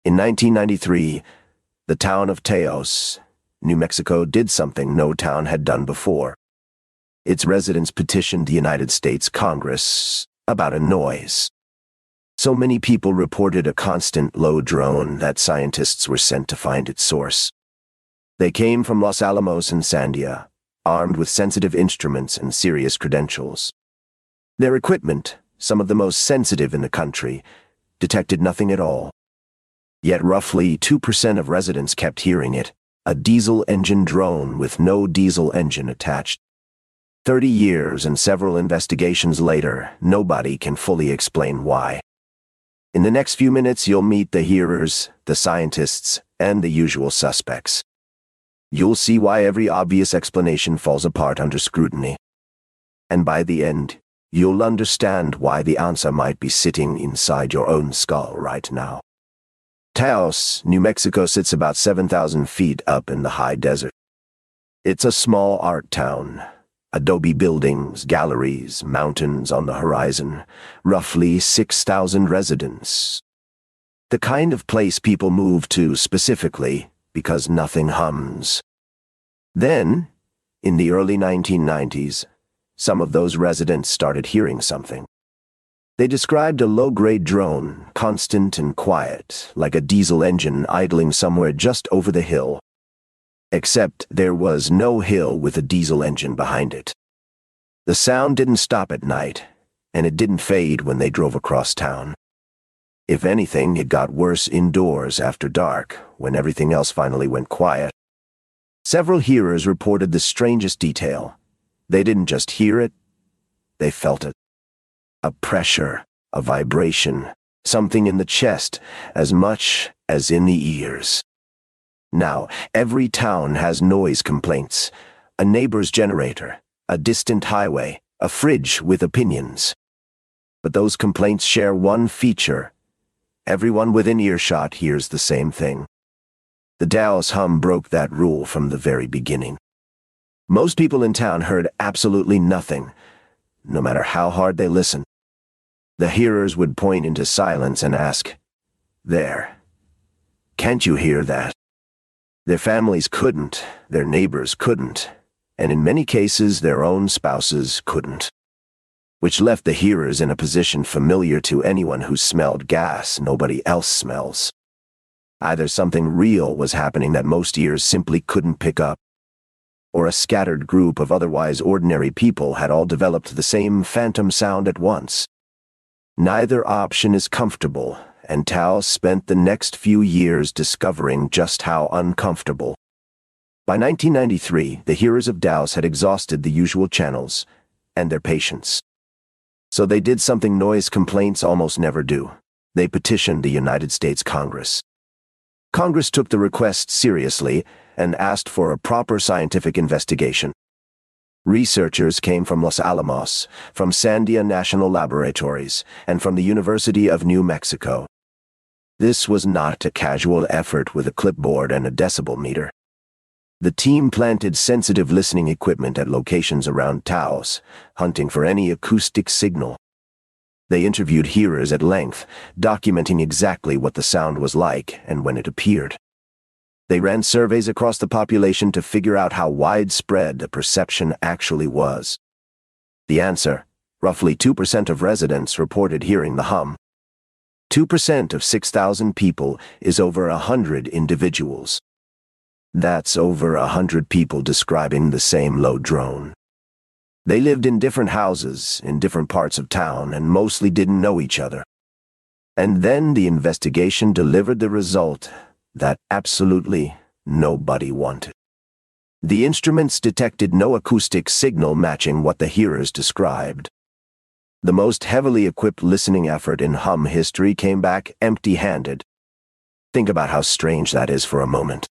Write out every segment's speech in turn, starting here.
In 1993, the town of Taos, New Mexico, did something no town had done before. Its residents petitioned the United States Congress about a noise. So many people reported a constant low drone that scientists were sent to find its source. They came from Los Alamos and Sandia, armed with sensitive instruments and serious credentials. Their equipment, some of the most sensitive in the country, detected nothing at all. Yet roughly 2% of residents kept hearing it, a diesel engine drone with no diesel engine attached. 30 years and several investigations later, nobody can fully explain why. In the next few minutes, you'll meet the hearers, the scientists, and the usual suspects. You'll see why every obvious explanation falls apart under scrutiny. And by the end, you'll understand why the answer might be sitting inside your own skull right now. Taos, New Mexico sits about 7,000 feet up in the high desert. It's a small art town. Adobe buildings, galleries, mountains on the horizon, roughly 6,000 residents. The kind of place people move to specifically because nothing hums. Then, in the early 1990s, some of those residents started hearing something. They described a low-grade drone, constant and quiet, like a diesel engine idling somewhere just over the hill. Except there was no hill with a diesel engine behind it. The sound didn't stop at night, and it didn't fade when they drove across town. If anything, it got worse indoors after dark, when everything else finally went quiet. Several hearers reported the strangest detail. They didn't just hear it, they felt it. A pressure, a vibration, something in the chest as much as in the ears. Now, every town has noise complaints, a neighbor's generator, a distant highway, a fridge with opinions. But those complaints share one feature. Everyone within earshot hears the same thing. The Taos Hum broke that rule from the very beginning. Most people in town heard absolutely nothing, no matter how hard they listened. The hearers would point into silence and ask, "There. Can't you hear that?" Their families couldn't, their neighbors couldn't, and in many cases their own spouses couldn't. Which left the hearers in a position familiar to anyone who smelled gas nobody else smells. Either something real was happening that most ears simply couldn't pick up, or a scattered group of otherwise ordinary people had all developed the same phantom sound at once. Neither option is comfortable, and Taos spent the next few years discovering just how uncomfortable. By 1993, the hearers of Taos had exhausted the usual channels and their patience. So they did something noise complaints almost never do. They petitioned the United States Congress. Congress took the request seriously and asked for a proper scientific investigation. Researchers came from Los Alamos, from Sandia National Laboratories, and from the University of New Mexico. This was not a casual effort with a clipboard and a decibel meter. The team planted sensitive listening equipment at locations around Taos, hunting for any acoustic signal. They interviewed hearers at length, documenting exactly what the sound was like and when it appeared. They ran surveys across the population to figure out how widespread the perception actually was. The answer, roughly 2% of residents reported hearing the hum. 2% of 6,000 people is over 100 individuals. That's over 100 people describing the same low drone. They lived in different houses, in different parts of town, and mostly didn't know each other. And then the investigation delivered the result that absolutely nobody wanted. The instruments detected no acoustic signal matching what the hearers described. The most heavily equipped listening effort in hum history came back empty-handed. Think about how strange that is for a moment.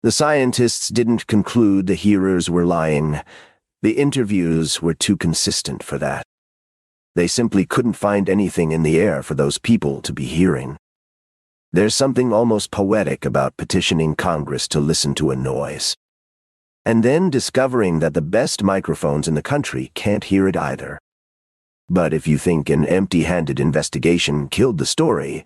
The scientists didn't conclude the hearers were lying. The interviews were too consistent for that. They simply couldn't find anything in the air for those people to be hearing. There's something almost poetic about petitioning Congress to listen to a noise. And then discovering that the best microphones in the country can't hear it either. But if you think an empty-handed investigation killed the story,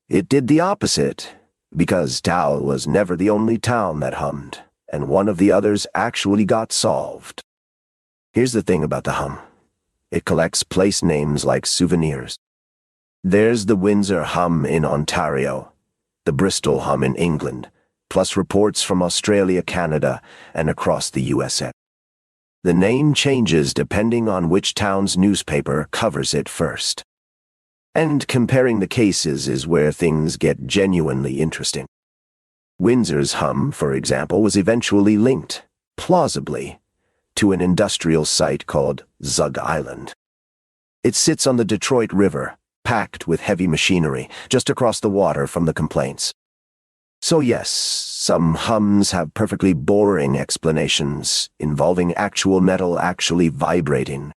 It did the opposite, because Tao was never the only town that hummed, and one of the others actually got solved. Here's the thing about the hum. It collects place names like souvenirs. There's the Windsor hum in Ontario, the Bristol hum in England, plus reports from Australia, Canada, and across the USA. The name changes depending on which town's newspaper covers it first. And comparing the cases is where things get genuinely interesting. Windsor's hum, for example, was eventually linked, plausibly, to an industrial site called Zug Island. It sits on the Detroit River, packed with heavy machinery, just across the water from the complaints. So yes, some hums have perfectly boring explanations involving actual metal actually vibrating.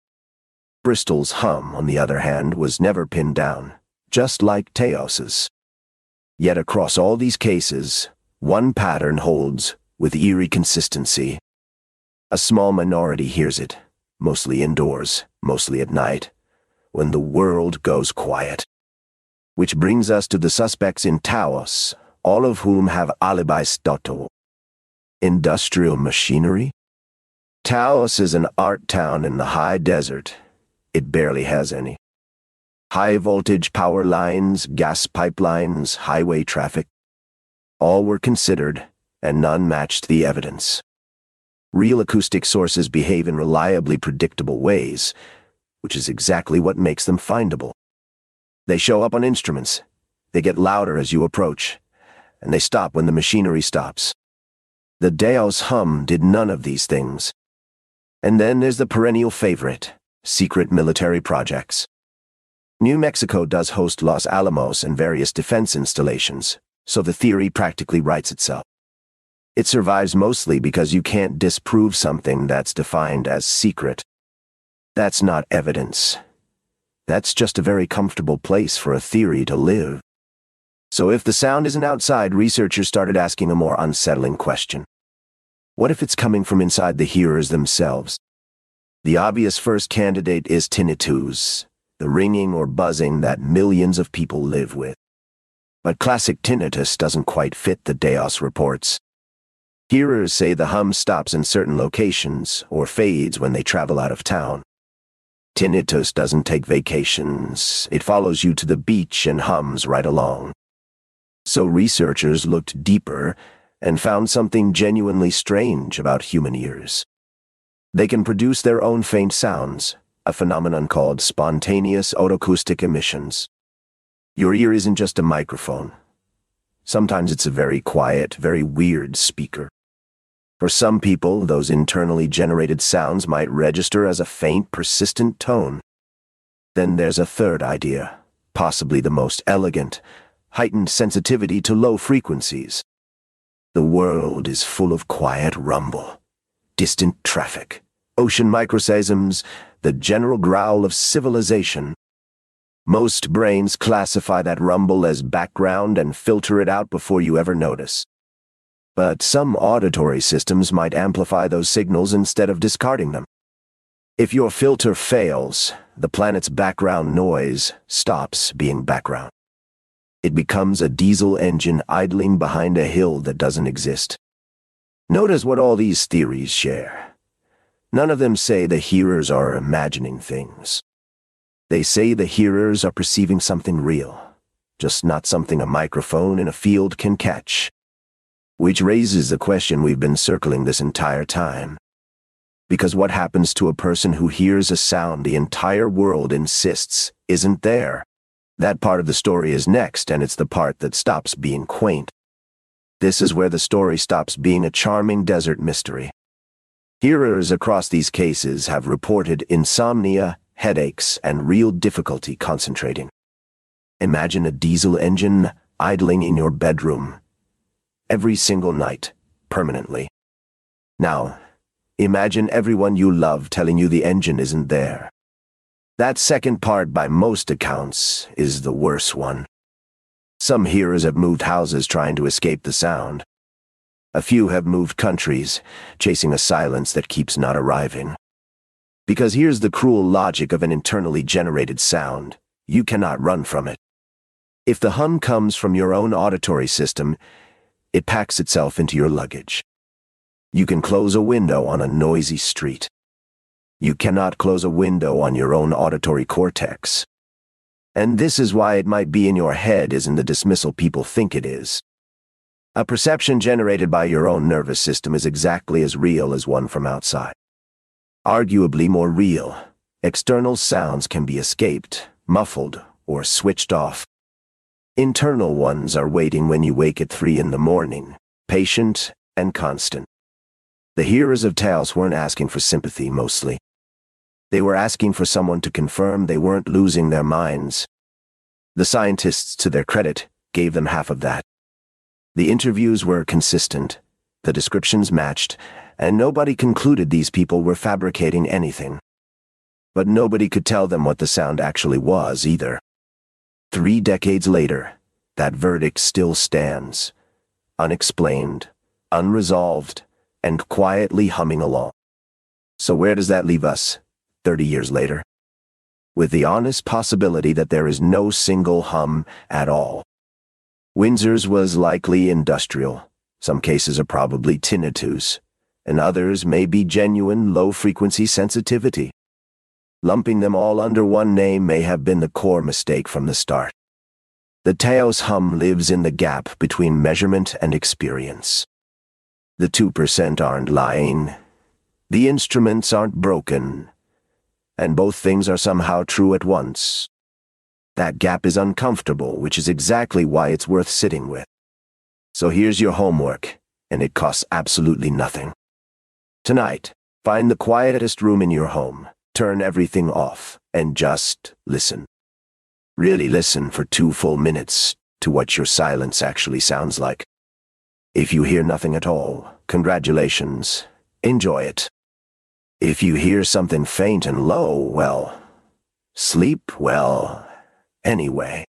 Bristol's hum, on the other hand, was never pinned down, just like Taos's. Yet across all these cases, one pattern holds with eerie consistency. A small minority hears it, mostly indoors, mostly at night, when the world goes quiet. Which brings us to the suspects in Taos, all of whom have Alibi stato. Industrial machinery? Taos is an art town in the high desert. It barely has any. High-voltage power lines, gas pipelines, highway traffic. All were considered, and none matched the evidence. Real acoustic sources behave in reliably predictable ways, which is exactly what makes them findable. They show up on instruments, they get louder as you approach, and they stop when the machinery stops. The Taos hum did none of these things. And then there's the perennial favorite, secret military projects. New Mexico does host Los Alamos and various defense installations, so the theory practically writes itself. It survives mostly because you can't disprove something that's defined as secret. That's not evidence. That's just a very comfortable place for a theory to live. So if the sound isn't outside, researchers started asking a more unsettling question. What if it's coming from inside the hearers themselves? The obvious first candidate is tinnitus, the ringing or buzzing that millions of people live with. But classic tinnitus doesn't quite fit the Taos reports. Hearers say the hum stops in certain locations or fades when they travel out of town. Tinnitus doesn't take vacations. It follows you to the beach and hums right along. So researchers looked deeper and found something genuinely strange about human ears. They can produce their own faint sounds, a phenomenon called spontaneous otoacoustic emissions. Your ear isn't just a microphone. Sometimes it's a very quiet, very weird speaker. For some people, those internally generated sounds might register as a faint, persistent tone. Then there's a third idea, possibly the most elegant, heightened sensitivity to low frequencies. The world is full of quiet rumble, distant traffic, ocean microseisms, the general growl of civilization. Most brains classify that rumble as background and filter it out before you ever notice. But some auditory systems might amplify those signals instead of discarding them. If your filter fails, the planet's background noise stops being background. It becomes a diesel engine idling behind a hill that doesn't exist. Notice what all these theories share. None of them say the hearers are imagining things. They say the hearers are perceiving something real, just not something a microphone in a field can catch. Which raises the question we've been circling this entire time. Because what happens to a person who hears a sound the entire world insists isn't there? That part of the story is next, and it's the part that stops being quaint. This is where the story stops being a charming desert mystery. Hearers across these cases have reported insomnia, headaches, and real difficulty concentrating. Imagine a diesel engine idling in your bedroom. Every single night, permanently. Now, imagine everyone you love telling you the engine isn't there. That second part, by most accounts, is the worst one. Some hearers have moved houses trying to escape the sound. A few have moved countries, chasing a silence that keeps not arriving. Because here's the cruel logic of an internally generated sound. You cannot run from it. If the hum comes from your own auditory system, it packs itself into your luggage. You can close a window on a noisy street. You cannot close a window on your own auditory cortex. And this is why it might be in your head isn't the dismissal people think it is. A perception generated by your own nervous system is exactly as real as one from outside. Arguably more real. External sounds can be escaped, muffled, or switched off. Internal ones are waiting when you wake at 3 in the morning, patient and constant. The hearers of Taos weren't asking for sympathy mostly. They were asking for someone to confirm they weren't losing their minds. The scientists, to their credit, gave them half of that. The interviews were consistent, the descriptions matched, and nobody concluded these people were fabricating anything. But nobody could tell them what the sound actually was either. 3 decades later, that verdict still stands, unexplained, unresolved, and quietly humming along. So where does that leave us, 30 years later? With the honest possibility that there is no single hum at all. Windsor's was likely industrial. Some cases are probably tinnitus, and others may be genuine low-frequency sensitivity. Lumping them all under one name may have been the core mistake from the start. The Taos hum lives in the gap between measurement and experience. The 2% aren't lying. The instruments aren't broken. And both things are somehow true at once. That gap is uncomfortable, which is exactly why it's worth sitting with. So here's your homework, and it costs absolutely nothing. Tonight, find the quietest room in your home, turn everything off, and just listen. Really listen for 2 full minutes to what your silence actually sounds like. If you hear nothing at all, congratulations. Enjoy it. If you hear something faint and low, well, sleep well anyway.